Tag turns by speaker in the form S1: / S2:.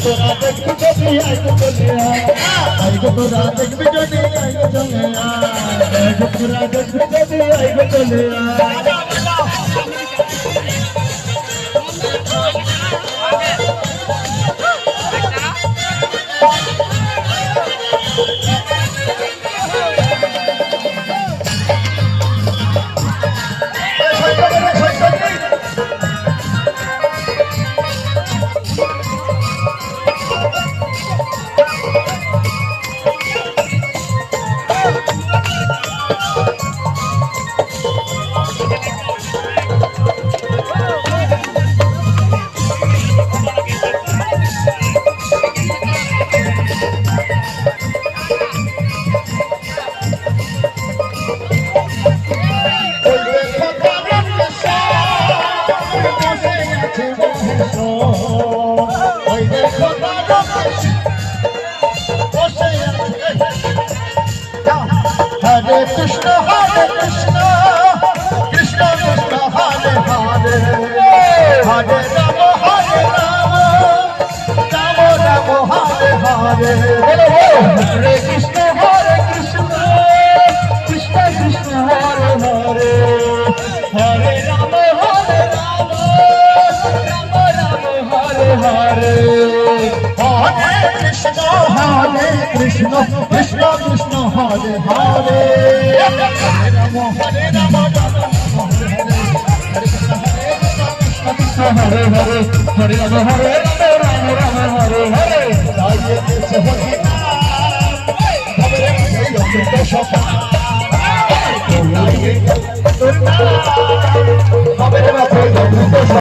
S1: তোরা দেখবি যদি আয় তোরা দেখবি যদি আয় তোরা দেখবি যদি আয় Hare Krishna, Krishna Krishna, Hare Hare, Hare Rama, Rama Rama, Hare Hare, Hare Krishna, Krishna Krishna, Hare Hare, Hare Rama, Rama Rama, Hare Hare, Hare Krishna, Krishna Krishna, Hare Hare, Hare Rama, Hare Rama, Hare Hare, Hare Rama, Hare Rama, Rama Hare Hare. Hare Krishna, Hare Rama, Hare Rama,